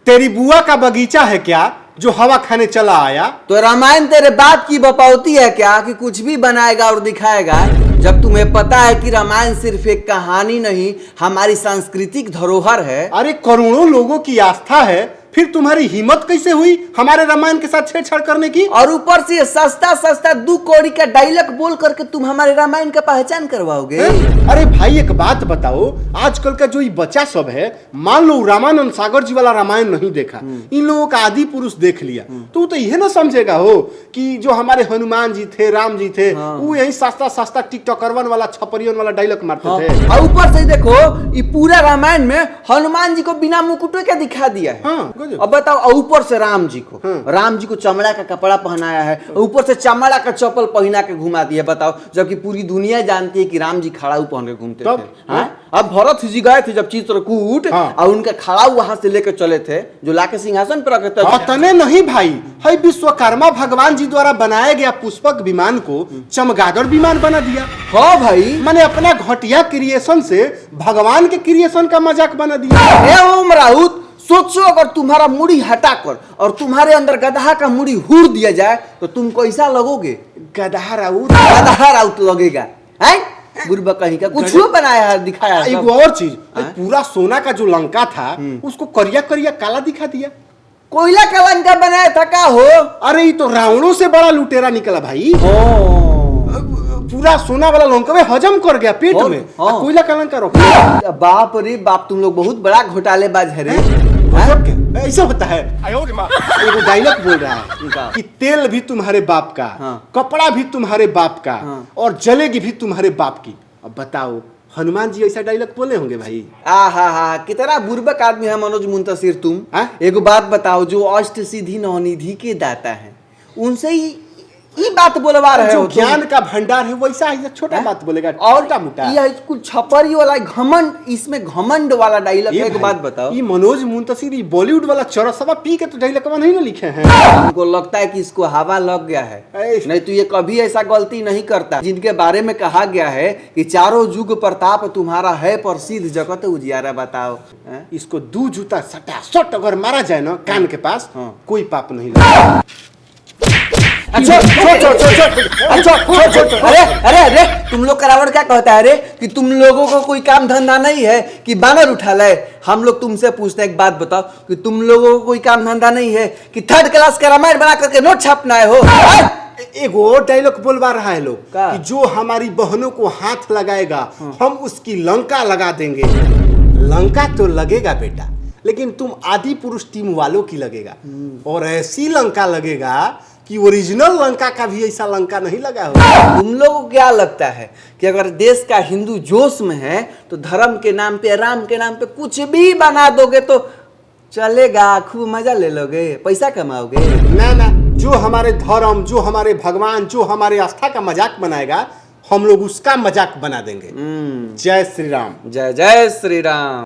तेरी बुआ का बगीचा है क्या जो हवा खाने चला आया? तो रामायण तेरे बाप की बपौती है क्या कि कुछ भी बनाएगा और दिखाएगा, जब तुम्हें पता है कि रामायण सिर्फ एक कहानी नहीं हमारी सांस्कृतिक धरोहर है। अरे करोड़ों लोगों की आस्था है, फिर तुम्हारी हिम्मत कैसे हुई हमारे रामायण के साथ छेड़छाड़ करने की? और ऊपर से सस्ता सस्ता 2 कौड़ी का डायलॉग बोल करके तुम हमारे रामायण का पहचान करवाओगे। अरे भाई एक बात बताओ, आजकल का जो ये बच्चा सब है, मान लो रामानंद सागर जी वाला रामायण नहीं देखा, इन लोगों का आदि पुरुष देख लिया, तो यह ना समझेगा हो कि जो हमारे हनुमान जी थे, राम जी थे, वो यही सस्ता सस्ता टिकटॉकरवन वाला छपरियन वाला डायलॉग मारते थे। और ऊपर से देखो ये पूरा रामायण में हनुमान जी को बिना मुकुट के दिखा दिया है। अब बताओ, ऊपर से राम जी को चमड़ा का कपड़ा पहनाया है, ऊपर से चमड़ा का चप्पल पहना के घुमा दिया। बताओ, जबकि पूरी दुनिया जानती है कि राम जी खड़ाऊ पहन के घूमते थे। अब भरत जी गए थे जब चित्रकूट, और उनका खड़ाऊ वहां से लेकर चले थे, जो लाके सिंहासन पर रखे थे। तने नहीं भाई, है विश्वकर्मा भगवान जी द्वारा बनाया गया पुष्पक विमान को चमगादड़ विमान बना दिया। हाँ भाई, मैंने अपना घटिया क्रिएशन से भगवान के क्रिएशन का मजाक बना दिया। हे ओम राउत, सोचो अगर तुम्हारा मुड़ी हटाकर और तुम्हारे अंदर गधा का मुड़ी हुर दिया जाए तो तुम कैसा लगोगे? गधा राउत लगेगा। गुरबा कहीं का कुछ बनाया है, दिखाया है। एक और चीज, पूरा सोना का जो लंका था उसको करिया करिया काला दिखा दिया। कोयला का लंका बनाया था का हो? अरे ये तो रावणों से बड़ा लुटेरा निकला भाई। पूरा सोना वाला लंका में हजम कर गया पेट में, कोयला का लंका रखा। बाप रे बाप, तुम लोग बहुत बड़ा घोटालेबाज है रे। ऐसा होता है। एगो डायलॉग बोल रहा है कि तेल भी तुम्हारे बाप का, कपड़ा भी तुम्हारे बाप का, और जलेगी भी तुम्हारे बाप की। अब बताओ, हनुमान जी ऐसा डायलॉग बोले होंगे भाई? हा, कितना बुर्बक आदमी है मनोज मुंतशिर तुम। एगो बात बताओ, जो अष्ट सिद्धि नवनिधि के दाता है उनसे ही ये बात बोलवा रहे हो? ज्ञान का भंडार है वैसा ही छोटा बात बोलेगा और मोटा। ये कुछ छपरी वाला घमंड, इसमें घमंड वाला डायलॉग है। एक बात बताओ, ये मनोज मुंतशिर बॉलीवुड वाला चरसवा पी के तो डायलॉग नहीं ना लिखे हैं। हमको लगता है कि इसको हवा लग गया है, नहीं तो ये कभी ऐसा गलती नहीं करता। जिनके बारे में कहा गया है कि चारों युग प्रताप तुम्हारा है, प्रसिद्ध जगत उजियारा। बताओ, इसको 2 जूता सटा सट अगर मारा जाए ना कान के पास, कोई पाप नहीं लगेगा। अरे तुम लोग करावट क्या कहता है रे कि तुम लोगों को कोई काम धंधा नहीं है कि बानर उठा ले? हम लोग तुमसे पूछते हैं, एक बात बताओ कि तुम लोगों को कोई काम धंधा नहीं है कि 3rd क्लास का रामायण बना करके नोट छापना है हो? एक और डायलॉग बोलवा रहा है लोग कि जो हमारी बहनों को हाथ लगाएगा हम उसकी लंका लगा देंगे। लंका तो लगेगा बेटा, लेकिन तुम आदि पुरुष टीम वालों की लगेगा, और ऐसी लंका लगेगा कि ओरिजिनल लंका का भी ऐसा लंका नहीं लगा होगा। तुम लोगों को क्या लगता है कि अगर देश का हिंदू जोश में है तो धर्म के नाम पे, राम के नाम पे कुछ भी बना दोगे तो चलेगा? खूब मजा ले लोगे, पैसा कमाओगे? ना, जो हमारे धर्म, जो हमारे भगवान, जो हमारे आस्था का मजाक बनाएगा, हम लोग उसका मजाक बना देंगे। जय श्री राम। जय जय श्री राम।